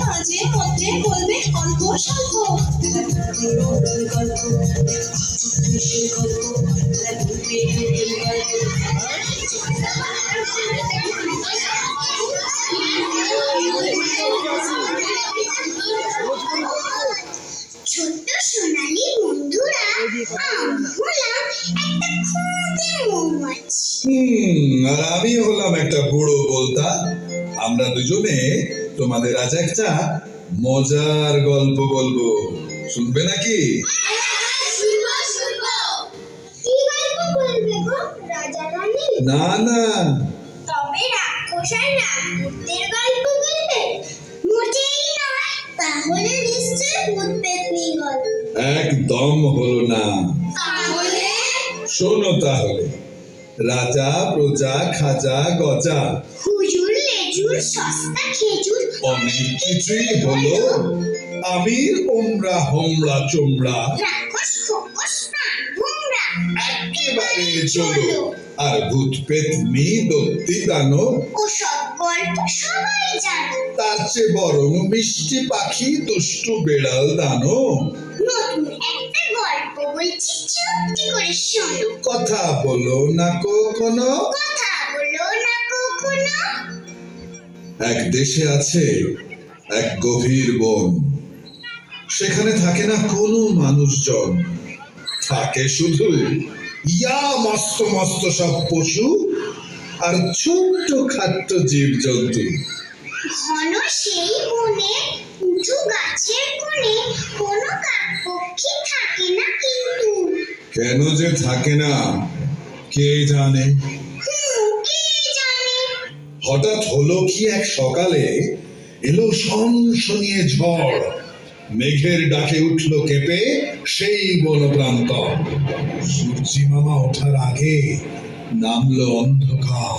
মাঝে মধ্যে বলবে অল্প স্বল্প ছোট্ট সোনালী বন্ধুরা, হলাম একটা খুদে মৌমাছি। আর আমি হলাম একটা বুড়ো বলতা। আমরা দুজনে তোমাদের আজ একটা মজার গল্প বলবো, শুনবে নাকি? না না, তবে রাক্ষসার রাক্ষসের গল্প বলবে? মোটেই নয়, তাহলে নিশ্চয় ভূত পেতনি গল্প। একদম হলো না। তাহলে শোনো তাহলে, রাজা প্রজা খাজা গজা, হুজুর লেজুর সস্তা খেজুর, অনেক কিছুই হলো। আমির ওমরা হোমরা চোমরা, রাক্ষস খোকস প্রাণ ভোমরা, একেবারে চলো। আর ভূত পেতনি দত্তি দানব, ও সব গল্প সবাই জানো। তার চেয়ে বরং মিষ্টি পাখি দুষ্টু বেড়াল দানব। নতুন একটা গল্প বলছি, চুপটি করে শোনো। কথা বলো না কখনো। কথা বলো না কখনো। এক দেশে আছে এক গভীর বন, সেখানে থাকে না কোনো মানুষজন, থাকে শুধু ইয়া মস্ত মস্ত সব পশু আর ছোট্ট খাট্ট জীবজন্তু। ঘন সেই বনে উঁচু গাছের কোণে কোনো কাকপক্ষী থাকে না কিন্তু। কেন যে থাকে না কে জানে। কে জানে। হঠাৎ হলো কি, এক সকালে এলো শনশনিয়ে ঝড়, মেঘের ডাকে উঠল কেঁপে সেই বনপ্রান্ত। সূর্যি মামা ওঠার আগে নামলো অন্ধকার।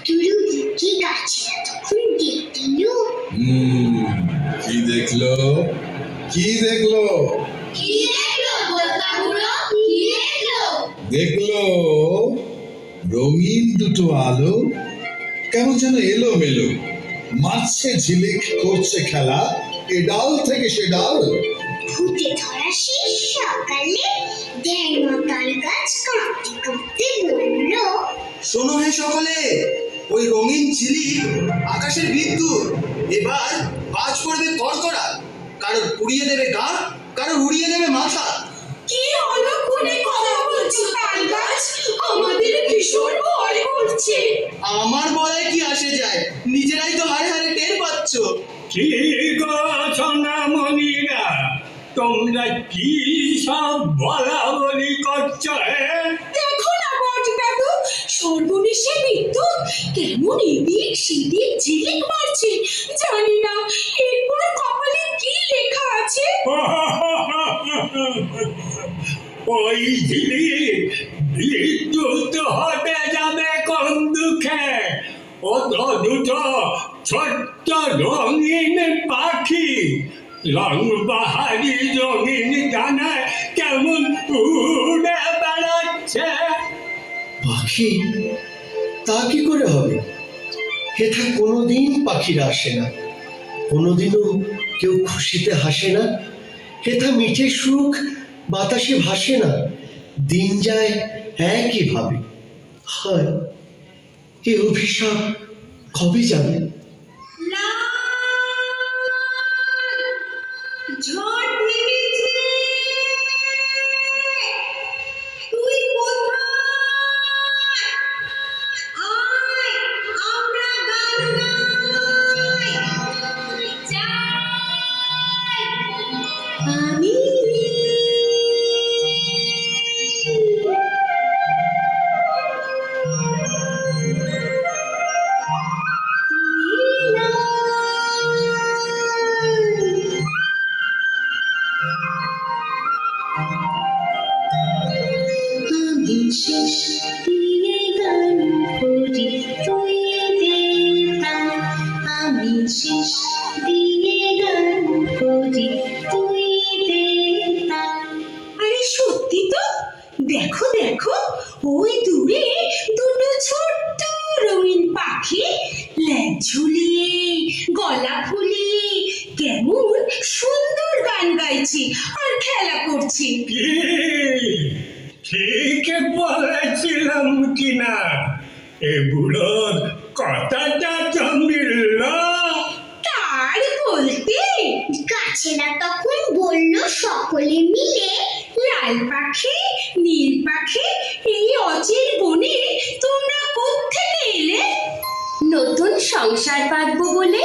দুরু বুকি গাছেরা তখন দেখল। কি দেখলো? কি দেখলো? কি দেখলো বলতা বুড়ো? কি দেখলো? দেখলো রঙিন দুটো আলো, কেমন যেন এলো মেলো, মারছে ঝিলিক, করছে খেলা, এ ডাল থেকে সে ডাল। ভূতে ধরা সেই সকালে ধ্যান তাল গাছ কাঁপতে কাঁপতে বলল, শোনো হে সকলে, ওই রঙিন ঝিলিক আকাশের বিদ্যুৎ এবার বাজ পড়বে কড়কড়া, কারোর পুড়িয়ে দেবে গা, কারোর উড়িয়ে দেবে মাথা। কি অলক্ষণে কথা বলছো তাল গাছ, আমাদের ভীষণ ভয় করছে। আমার বলায় কি আসে যায়, নিজেরাই তো হারে হারে টের পাচ্ছ। কি গো সোনামণিরা, তোমরা কি সব বলা বলি করছো? দেখো না বট দাদু, সর্বনেশে বিদ্যুৎ কেমন এদিক সেদিক ঝিলিক মারছে। জানি না এরপর কপালে কি লেখা আছে। ওই ঝিলিক বিদ্যুৎ হতে যাবে কোন দুঃখে? ও তো দুটো ছোট্ট রঙিন পাখি, রং বাহারি রঙিন ডানায় কেমন উড়ে বেড়াচ্ছে। পাখি? তা কি করে হবে? হেথা কোনোদিন পাখিরা আসে না, কোনোদিনও কেউ খুশিতে হাসে না। হেথা মিঠে সুখ বাতাসে ভাসে না, দিন যায় একইভাবে। হয় এ অভিশাপ কবে যাবে? ঝড় থেমেছে, তুই কোথায়? দূরে দুটো ছোট্ট রঙিন পাখি ল্যাজ ঝুলিয়ে গলা ফুলিয়ে কেমন সুন্দর গান গাইছে আর খেলা করছে। কি ঠিক বলেছিলাম কিনা? এ বুড়োর কথাটা তো মিলল। তার বলতে গাছেরা তখন বলল সকলে মিলে, লাল পাখি নীল পাখি এই অচির বনে তোমরা কোত্থেকে এলে? নতুন সংসার পাতবো বলে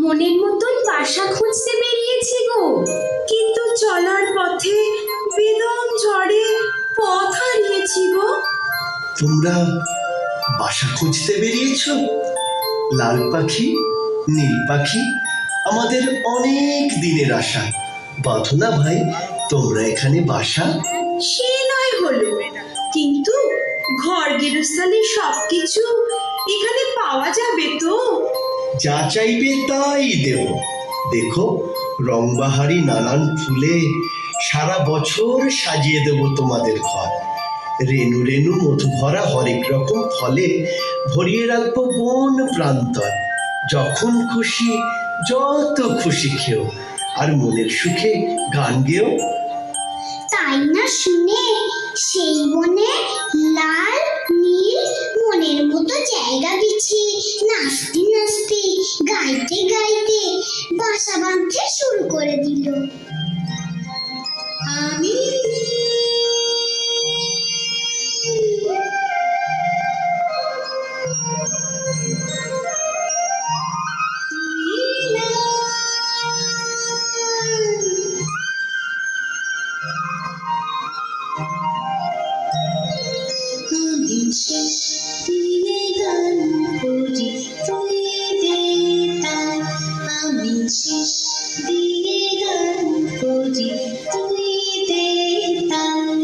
মনের মতন বাসা খুঁজতে বেরিয়েছি গো, কিন্তু চলার পথে বেদম ঝড়ে পথ হারিয়েছি গো। তোমরা বাসা খুঁজতে বেরিয়েছ? লাল পাখি নীল পাখি আমাদের অনেক দিনের আশা। বাঁধো না ভাই তোমরা এখানে বাসা। সে নয় হলো, কিন্তু ঘর গৃহস্থালির সবকিছু এখানে পাওয়া যাবে তো? যা চাইবে তাই দেব। দেখো রংবাহারি নানান ফুলে সারা বছর সাজিয়ে দেব তোমাদের ঘর। রেণু রেণু মধু ভরা হরেক রকম ফলে ভরিয়ে রাখবো বন প্রান্তর। যখন খুশি যত খুশি খেও, আর মনের সুখে গান গেও। তাই না শুনে সেই বনে লাল নীল মনের মতো জায়গা দিচ্ছি, নাচতে নাচতে গাইতে গাইতে বাসা বাঁধতে শুরু করে দিল। আমি শেষ দিয়ে গান করি তুই দে তাল, আমি শেষ দিয়ে গান করি তুই দে তাল।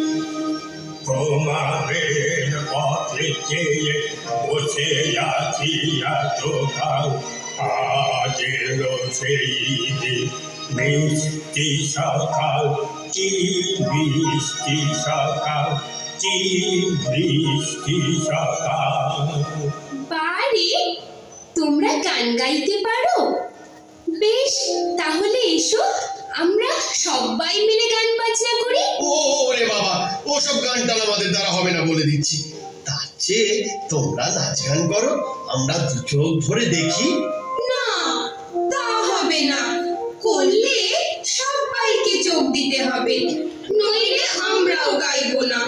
তোমাদের পথে চেয়ে বসে আছি এতকাল, আজ এলো সেই দিন মিষ্টি সকাল, কি মিষ্টি সকাল, কি মিষ্টি সকাল। বারে তোমরা গান গাইতে পারো? বেশ, তাহলে এসো আমরা সবাই মিলে গান বাজনা করি। ওরে বাবা, ওসব গান টান আমাদের দ্বারা হবে না বলে দিচ্ছি। তার চেয়ে তোমরা নাচ গান করো, আমরা দু চোখ ভরে দেখি। না, তা হবে না, করলে সবাইকে চোখ দিতে হবে, নইলে আমরাও গাইবো না।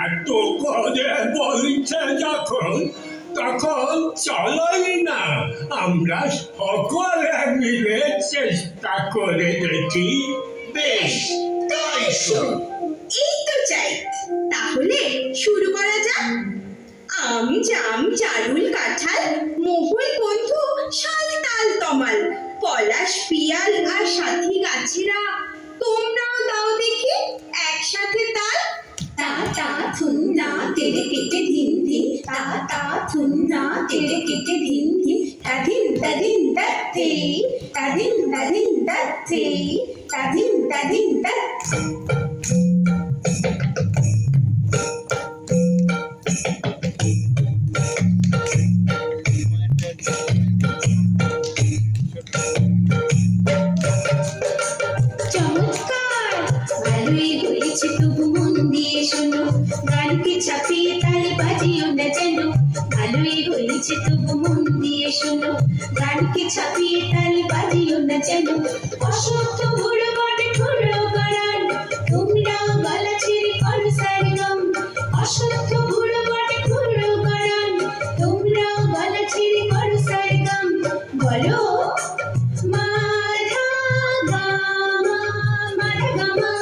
এত করে বলছে যখন, তখন চলোই না আমরা সকলে মিলে চেষ্টা করে দেখি। বেশ, তাই শোন, এই তো চাই, তাহলে শুরু করা যাক। আম জাম জারুল কাঁঠাল মহুল বন্ধু শাল তাল তমাল, পলাশ পিয়াল আর সাথী গাছেরা তোমরাও দাও দেখি একসাথে তাল। তা তা থুন না তেরে কেটে ধিন ধিন, তা তা থুন না তেরে কেটে ধিন ধিন, তাধিন তাধিন তাথে, তাধিন তাধিন তাথে, তাধিন তাধিন তাথে। চমৎকার, ভালোই হয়েছে তবু মন দিয়ে শোনো, গানকে ছাপিয়ে তালে বাজিও না যেন। ভালোই হয়েছে তবু মন দিয়ে শোনো, গানকে ছাপিয়ে তালে বাজিও না যেন। অসত্য বুড়ো বটে খুড়ো গড়ান, তোমরা গলা ছেড়ে করো সারগম। অসত্য বুড়ো বটে খুড়ো গড়ান, তোমরা গলা ছেড়ে করো সারগম। বলো মাধা গামা, মাধা গামা।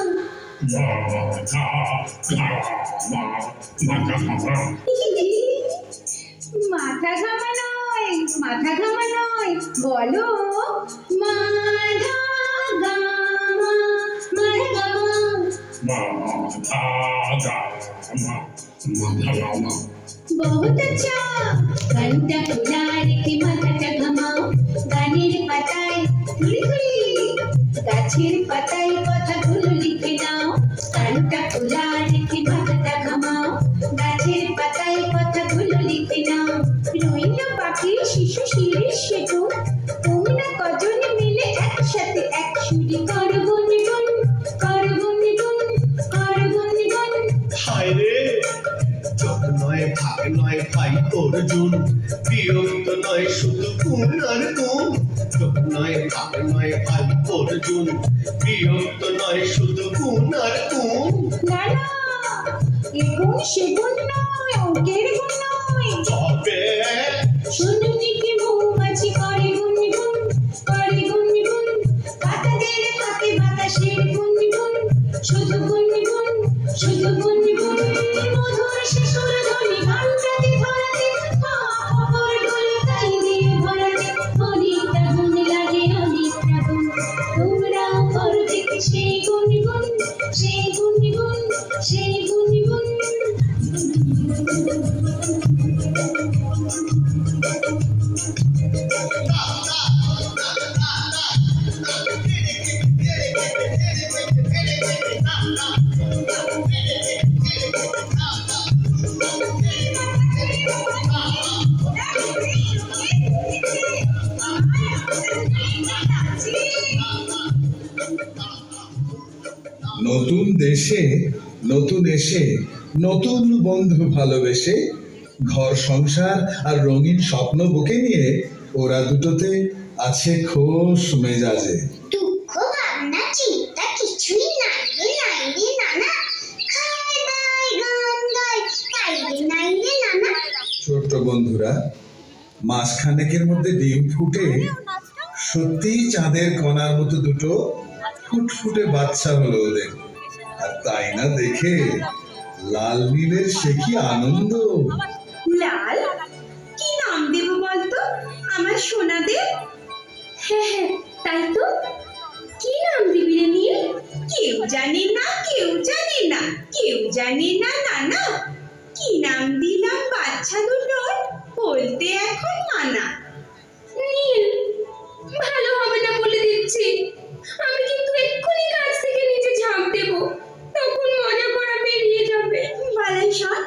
মাথা ঘামা নয়, মাথা ঘামা নয়, বলো মাধা গামা, মাধা গামা। बहुत अच्छा, গানটা খোলা রেখে মাথাটা ঘামাও, গানের পাতায় তুলি তুলি, গাছের পাতায় কথাগুলো লিখে নাও। গানটা খোলা রেখে মাথাটা বিরক্ত নয় শুধু কোন আর কোন, চোখ নয় কাক নয় আল অর্জুন, বিরক্ত নয় শুধু কোন আর কোন। না না, এগুন সেগুন নয়, অঙ্কের গুণ নয়। তবে শুননিকে মৌমাছি করে গুনগুন, করে গুনগুন, পাতাদের থাকে বাতাসের গুনগুন, শুধু গুনগুন, শুধু গুনগুন। মধুর শিশুর ধ্বনি ঘণ্টাতে ধরাতে, খবর গুলো তাই দিয়ে ভরাতে, অনেকটা গুণ লাগে অনেকটা গুণ। তোমরা করো দেখে সেই গুনগুন, সেই গুনগুন, সেই গুনগুন। নতুন দেশে নতুন এসে নতুন বন্ধু ভালোবেসে ঘর সংসার আর রঙিন স্বপ্ন বুকে নিয়ে ওরা দুটোতে আছে খোশ মেজাজে। দুঃখ ভাবনা চিন্তা কিছুই নাই রে নানা, খায় দায় গান গায় তাই রে নাই রে নানা। ছোট্ট বন্ধুরা, মাসখানেকের মধ্যে ডিম ফুটে সত্যিই চাঁদের কণার মতো দুটো ফুটফুটে বাচ্চা হলো ওদের। আর তাই না দেখে লাল নীলের সে কি আনন্দ। লাল, কি নাম দেব বলতো আমার সোনাদের? হ্যাঁ হ্যাঁ, তাই তো। কি নাম দিবি রে নীল? কেউ জানে না, কেউ জানে না, কেউ জানে না নানা। কি নাম দিলাম বাচ্চা দুটোর বলতে এখন মানা। নীল, ভালো হবে না বলে দিচ্ছি। আমি কিন্তু এক্ষুনি গাছ থেকে নিচে ঝাঁপ দেব, তখন মজা করা বেরিয়ে যাবে। বালাই ষাট,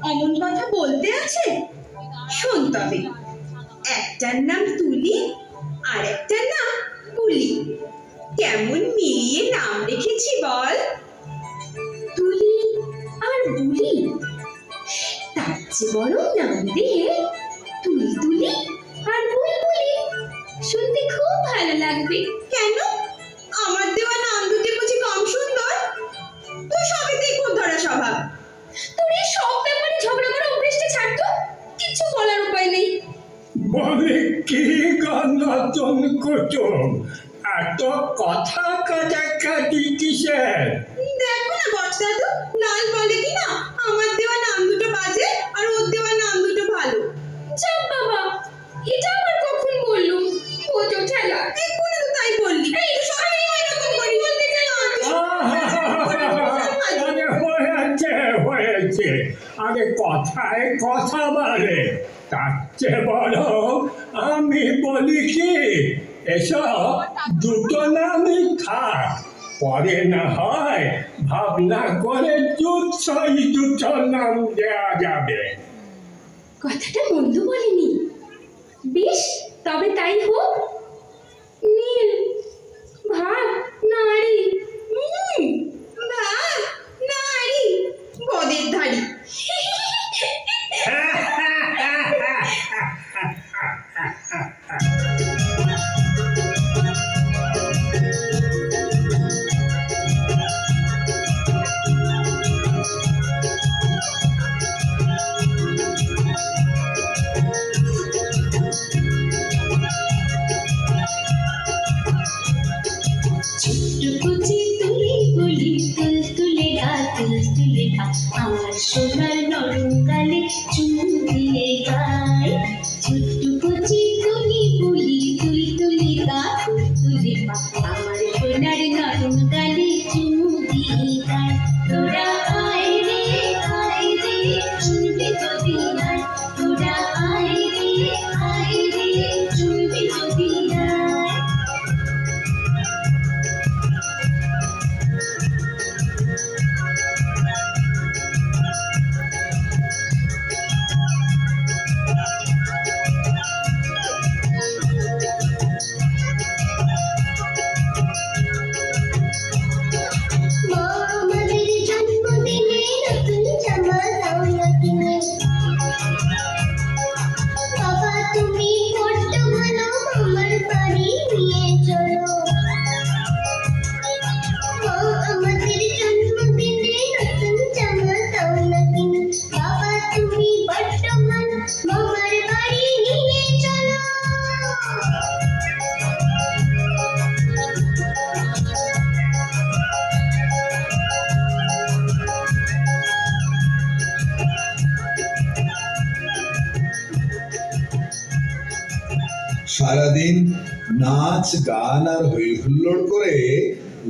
অমন কথা বলতে আছে? শোন তবে, একটার নাম তুলি আর একটার নাম বুলি। কেমন মিলিয়ে নাম রেখেছি বল? তুলি আর বুলি, তার চেয়ে বরং নাম দে তুলি তুলি আর বুলবুলি। শুনতে খুব ভালো লাগবে। কেন, আমার দেওয়া নাম দুটি বুঝি কম সুন্দর? তো সবেতেই খুব ধরা স্বভাব। তোর এই সব ব্যাপারে ঝগড়া করা অভ্যেসটা ছাড়তো, কিছু বলার উপায় নেই। বলে কি গান নতুন কুটুম, এত কথা কাটাকাটি কিসের? দেখো না বট দাদু, লাল বলে কি না আমার দেওয়া নাম দুটো বাজে আর ওর দেওয়া নাম দুটো ভালো। যাক বাবা, এটা আবার কখন বললুম? বোঝো ঠেলা, এক্ষুনি তো তাই বললি। এই তো সবাই এরকম করি বলতে চাই না। আরে হয়েছে হয়েছে, আরে কথায় কথা বলে, তার চেয়ে বরং আমি বলি কি, এসব দুটো নামই থাক, পরে না হয় ভাবনা করে জুৎসই দুটো নাম দেওয়া যাবে। কথাটা মন্দ বলিনি। বেশ, তবে তাই হোক। নীল, ভাত নাড়ি। ভাত নাড়ি, বদের ধাড়ি। সারাদিন নাচ গান আর হই হুল্লোড় করে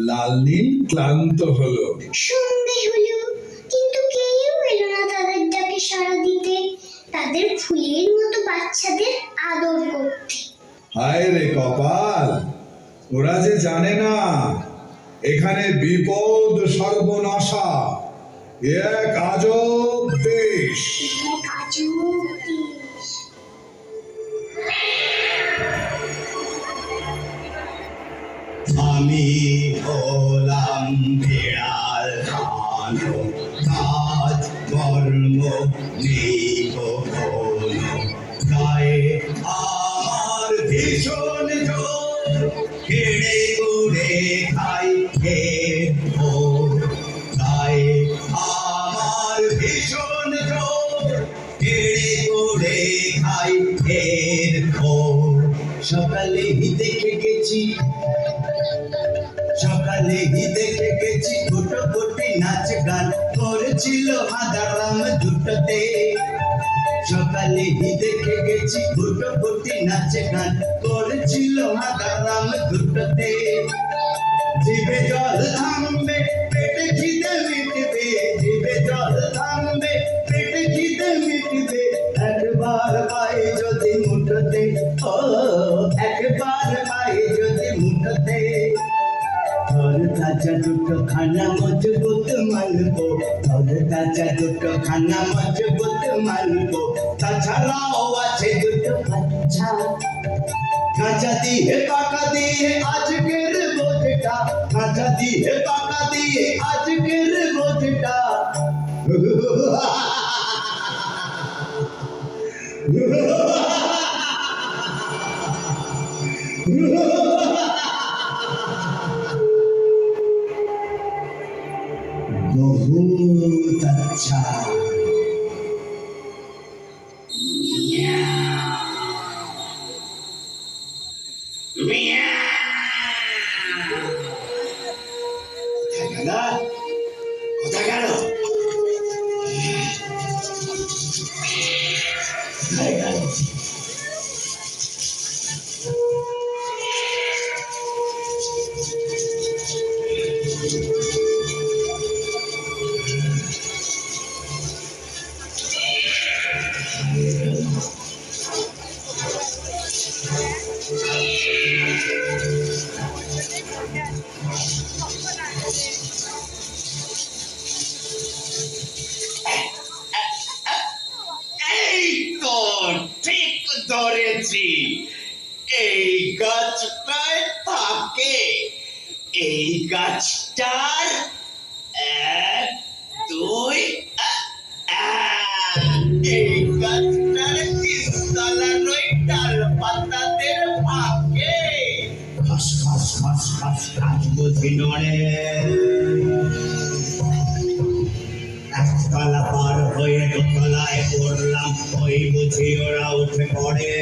লাল নীল ক্লান্ত হলো। সন্ধে হলো, কিন্তু কেউ এলো না তাদের ডাকে সাড়া দিতে, তাদের ফুলের মতো বাচ্চাদের আদর করতে। হায় রে কপাল, ওরা যে জানে না এখানে বিপদ সর্বনাশা, এক আজব দেশ। এক আজব দেশ। আমি হলাম বিড়াল খানো, কাজ কর্ম নেই কখনো, গায়ে আমার ভীষণ জোর, কেড়ে কুড়ে খাই খেয়ে, গায়ে আমার ভীষণ জোর, কেড়ে কুড়ে খাই খেয়ে। সকালেই দেখে গেছি, সকালেই দেখে গেছি গোটো গোটে নাচ গান করেছিল হাদারাম দুটোতে। সকালেই দেখে গেছি গোটো গোটে নাচ গান করেছিল হাদারাম দুটোতে। জিভে জল থামবে, পেটে খিদে মিটবে, জিভে জল থামবে, পেটে খিদে মিটবে, একবার পায়ে যদি মুঠোতে, ও একবার পায়ে যদি মুঠোতে। और ताजा दुटो खाना मजबूत मानबो, और ताजा दुटो खाना मजबूत मानबो, তাছাড়াও আছে দুটো বাচ্চা, কাঁচা দিয়ে পাকা দিয়ে আজকের বোঝটা, কাঁচা দিয়ে পাকা দিয়ে আজকের বোঝটা। बहुत अच्छा। কোথায় গেল? কোথায় গেল? ঠিক ধরেছি, এই গাছটায় থাকে। এই গাছটার এক দুই, এই গাছটার তিনতলার ওই ডাল পাতাদের ভাগে। খাস খাস খাস খাস খাস বুঝি নড়ে, একতলা পার হয়ে দোতলায় পড়লাম, ওই বুঝি ওরা উঠে পড়ে।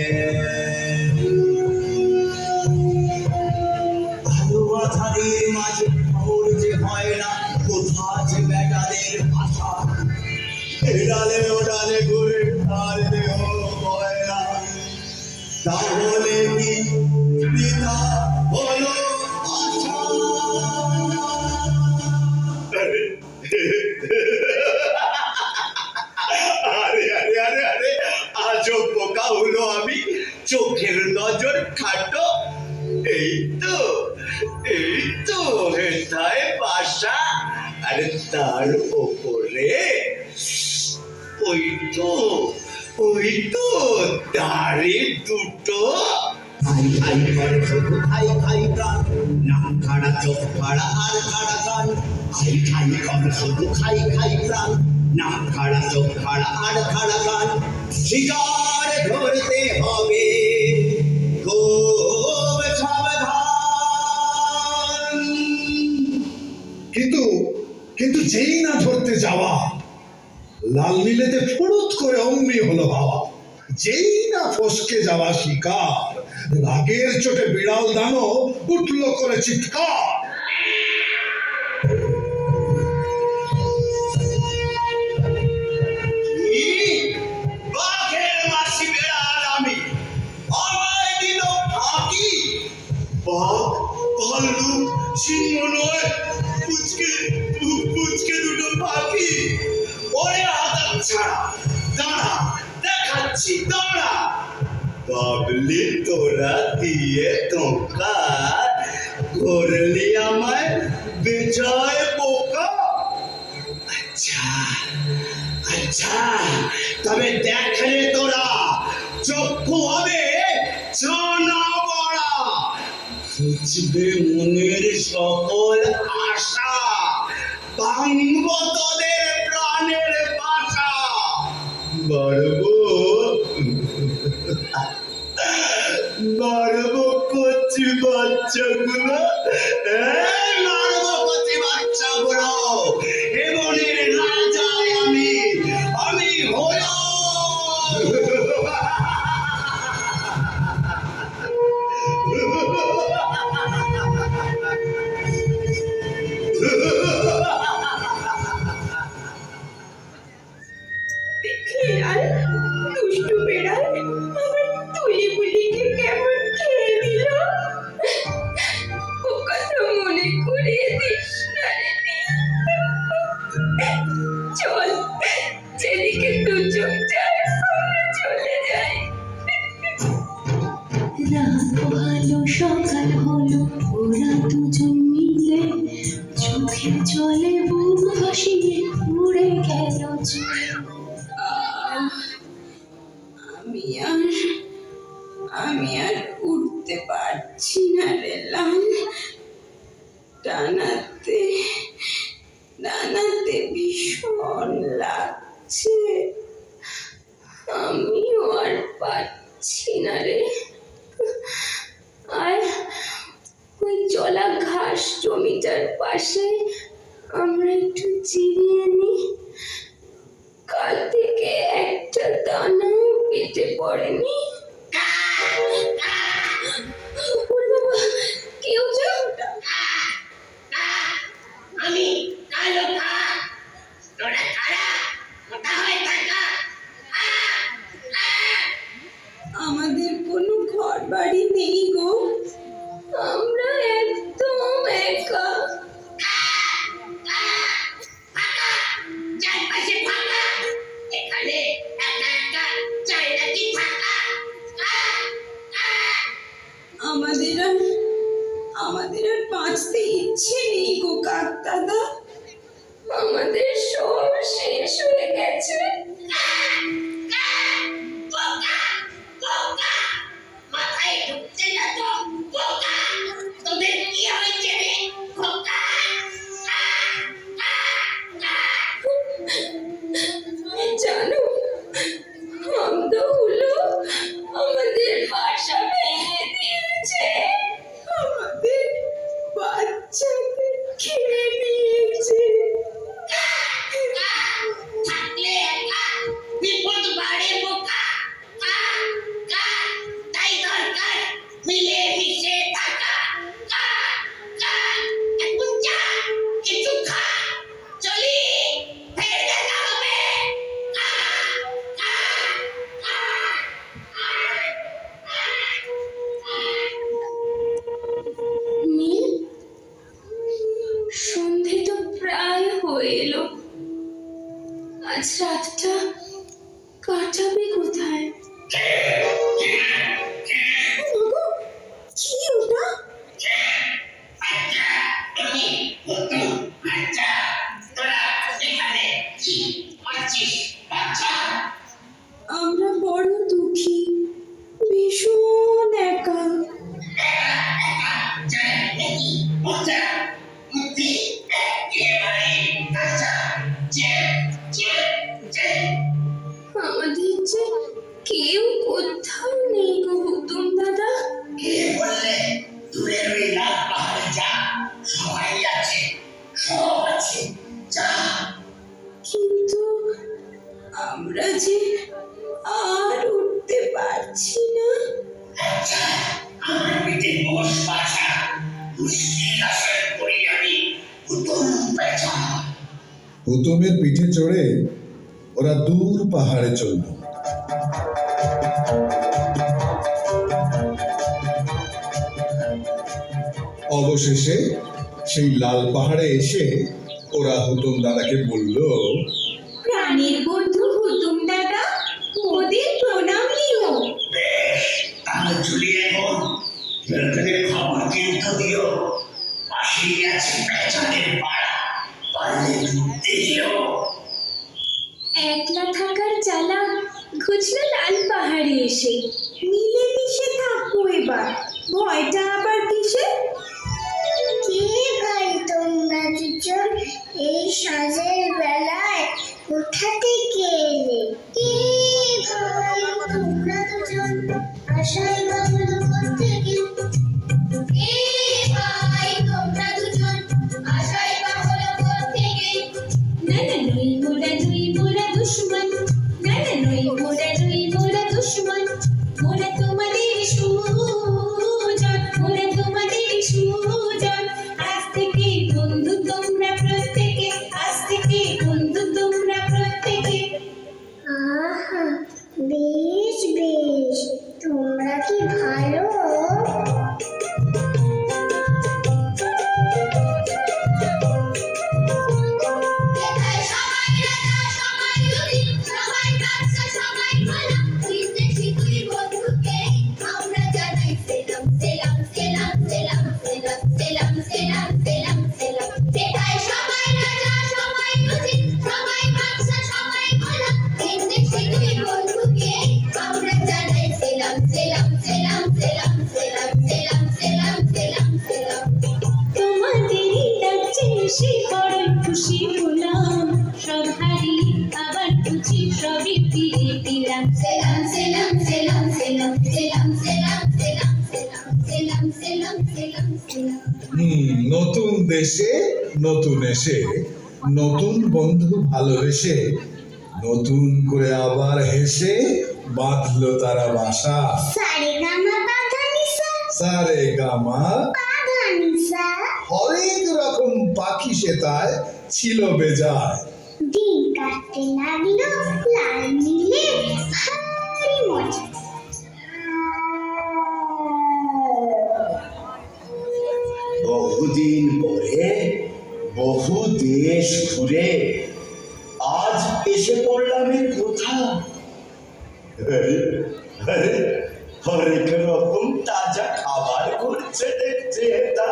ভালো আধারের মাঝে খবর যে হয় না, কোথা যে বেটাদের ভাষা, এডালে ওডালে ঘুরে তার দেহ বয় না। তাহলে কি পিতা হলো আশা? আরে আরে আরে আরে, আজব বোকা হলো আমি, চোখের নজর খাটো। এই তো, এই তো হেথায় বাসা, আরে তার ওপরে ওই তো, ওই তো দাড়ি দুটো। খাই খাই করে শুধু খাই খাই প্রাণ, নাক খাড়া চোখ খাড়া আর খাড়া কান। খাই খাই করে শুধু খাই খাই প্রাণ, নাক খাড়া চোখ খাড়া আর খাড়া কান। শিকার ধরতে হবে খুব সাবধান। কিন্তু কিন্তু যেই না ধরতে যাওয়া, লাল নীলেতে ফুরুত করে অমনি হলো হাওয়া। যেই না ফসকে যাওয়া শিকার, রাগের চোটে বিড়াল দানো উঠল করে চিৎকার। বাঘের মাসি বেড়াল আমি, আমায় দিল চিহ্ন নয়, পুচকে পুচকে দুটো পাখি। ওরে হাতছাড়া, দাঁড়া, দেখাচ্ছি, দাঁড়া। বাবলি তোরা দিয়ে ধোঁকা, করলি আমায় বেজায় বোকা। আচ্ছা আচ্ছা, তবে দেখলে তোরা চক্ষু হবে জানা বড়া, খুঁজবে মনের সকল আশা, ভাঙব তোদের প্রাণের বাসা। বাড়বো মারবো কচি বাচ্চাগুলো, মারবো কচি বাচ্চাগুলো। এ বনের রাজায় আমি হলো। দেখলি আর দুষ্টু বেড়াল আমার তুলি বুলিকে কেমন খেয়ে দিল। ও কথা মনে করিয়ে দিস না রে নীল। চল, যেদিকে দু চোখ যায় আমরা চলে যাই। রাত ভালো সকাল হলো, ওরা দুজন মিলে চোখের জলে বুক ভাসিয়ে উড়ে গেল চলে। আমি আর উঠতে পারছি না রে লাল। ডানাতে ভীষণ লাগছে। আমিও আর পারছি না রে। আর ওই জলা ঘাস জমিটার পাশে আমরা একটু জিরিয়ে নিই। কাল থেকে একটা দানাও পেটে পড়েনি। ওরে বাবা, কেউ যাও। আমি কালো কাক, তোরা কারা, মোটা হয়ে থাকা। আমাদের কোনো ঘর বাড়ি নেই গো, আমরা একদম একা। চারপাশে ফাঁকা, এখানে একা একা চাই নাকি থাকা। আমাদের আর বাঁচতে ইচ্ছে নেই গো কাক দাদা। আমাদের সব শেষ হয়ে গেছে। বোকা, বোকা, মাথায় ঢুকছে না তো বোকা। তোদের কি হয়েছে রে বোকা? জানো, আমদগুলো আমাদের বাসা ভেঙে দিয়েছে, আমাদের বাচ্চাদের খেয়ে নিয়েছে। থাকলে একা বিপদ বাড়ে বোকা। তাই দরকার মিলে মিশে থাকা। এখন যা, কিছু খা, চলি, ফের দেখা হবে। নীল, সন্ধে তো প্রায় হয়ে এলো। আজ রাতটা কাটাবে কোথায়? বাবা, কি ওটা? আচ্ছা, তোরা এখানে কি করছিস বাচ্চা? আমরা বড় দুঃখী, ভীষণ একা। আমাদের যে কেউ কোথাও নেই গো হুতুম দাদা। কিন্তু আমরা যে আর উঠতে পারছি না। হুতুমের পিঠে চড়ে ওরা দূর পাহাড়ে চলল। অবশেষে সেই লাল পাহাড়ে এসে ওরা হুতুম দাদাকে বলল, প্রাণের বন্ধু হুতুম দাদা, ওদের প্রণাম নিও। তাহলে চলি এখন, জলখানের খবর কিন্তু দিও, পাশেই আছে পেছনের পাড়া, পারলে ঢুকতে দিও। একলা থাকার জ্বালা ঘুচলো লাল পাহাড়ে এসে। মিলেমিশে থাকবো এবার, ভয়টা আবার কিসে? কে ভাই তোমরা দুজন এই সাজের বেলায় কোথা থেকে এলে? কে ভাই তোমরা দুজন আশায় বাবুল থেকে? কে ভাই তোমরা দুজন আশায় বাবুল থেকে? না না নই মোরা দুই মোরা দুশ্মন, না না নই মোরা দুই মোরা দুশ্মন, মোরা তোমাদের সুজন, মোরা তোমাদের সুজন। আজ থেকে বন্ধু তোমরা প্রত্যেকে, আজ থেকে বন্ধু তোমরা প্রত্যেকে। আহা, বেশ বেশ, তোমরা কি ভালো? তোমাদেরই ডাকছে এসে বড়ই খুশি হলাম, সব হারিয়ে আবার খুঁজি সবই ফিরে পেলাম। সেলাম সেলাম সেলাম সেলাম সেলাম সেলাম সেলাম সেলাম সেলাম সেলাম সেলাম। নতুন দেশে নতুন এসে, নতুন বন্ধু ভালোবেসে, নতুন করে আবার হেসে বাঁধলো তারা বাসা। সারে গামা বাধা নিসা, সারে গামা বাধা নিসা। হরেক রকম পাখি সে তাই ছিল বেজায়। দিন কাটতে লাগলো লাল নীলে ভারী মজা। বহুদিন পরে বহু দেশ ঘুরে আজ এসে পড়লাম এই কোথা। হরেক রকম তাজা খাবার করছে দেখছে এটা।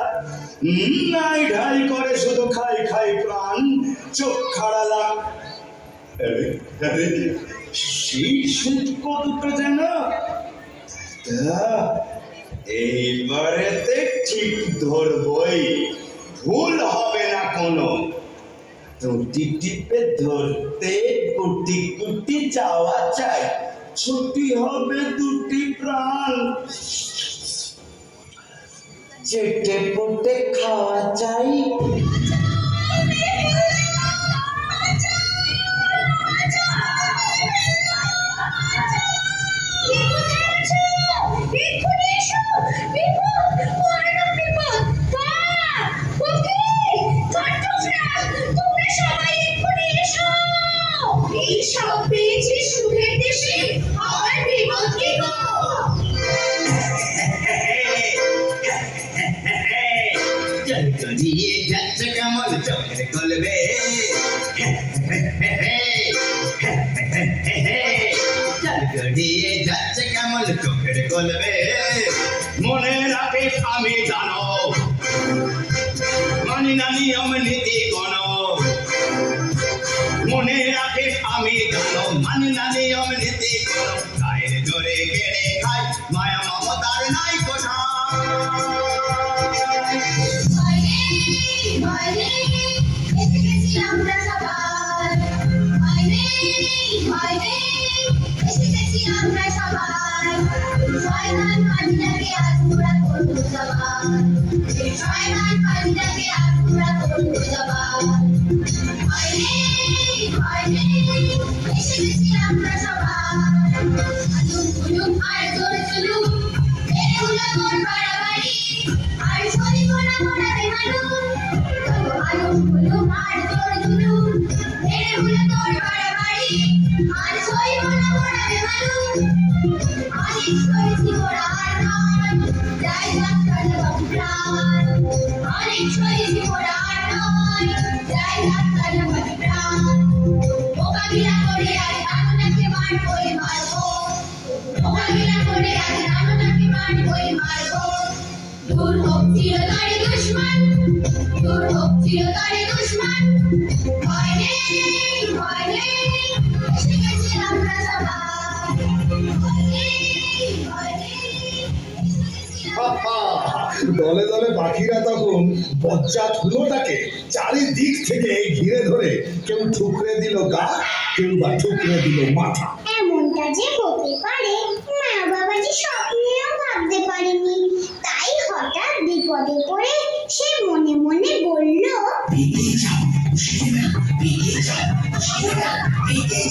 নাই ঢাই করে শুধু খাই খাই প্রাণ, চোখ খাড়ালা। সেই শুষ্ক দুটো যেন এইবারেতে ঠিক ধরবই, ভুল হবে না কোনো। দুটি টিপে ধরতে কুটি কুটি যাওয়া চাই, ছুটি হবে দুটি প্রাণ। চেটে পুটে খাওয়া চাই। জড়িয়ে যাচ্ছে কেমন চোখের কলবে, জড়িয়ে যাচ্ছে কেমন চোখের কলবে। মনে রাখিস আমি জানো, মানি না নিয়ম নীতি কোনো। মনে রাখিস আমি জানো, মানি না নিয়ম নীতি কোনো। গায়ের জোরে কেড়ে খাই, মায়া মমতার নাই কোথায়। আমরা সবাই আমরা সবাই শয়তান পানিটাকে আজ মোরা করবো জবান, শয়তান পানিটাকে আজ মোরা করবো জবান। এসে গেছি আমরা সবাই, আলুম ফুলুম আর জোর চলুম, মেরে হলো তোর বাড়াবাড়ি, আর শরীফ না মোরা বেমালুম। আলুম ফুলুম আর জোর চলুম, মেরে হলো তোর বাড়াবাড়ি, আর শরীফ না মোরা বেমালুম। অনেক করেছি মোরা নয় যাই ডাক্তার বাবু প্রাণ অনেক সয়েছি মোরা নয় যাই ডাক্তার বাবু প্রাণ মোকাবিলা করে আজ আপনাকে মারবই মারবো মোকাবিলা করে আজ আপনাকে মারবই মারবো দূর হোক চিরতরে দুশ্মন দূর হোক চিরতরে দুশ্মন ভয় নেই ভয় নেই এসে গেছি আমরা সবাই ভয় নেই ভয় নেই এসে গেছি আমরা দলে দলে পাখিরা তখন বজ্জাত হুলোটাকে চারিদিক থেকে ঘিরে ধরে কেউ ঠুকরে দিল গা, কেউ বা ঠুকরে দিল মাথা। এমনটা যে হতে পারে মা বাবা যে স্বপ্নেও ভাবতে পারেনি তাই হঠাৎ বিপদে পড়ে সে মনে মনে বলল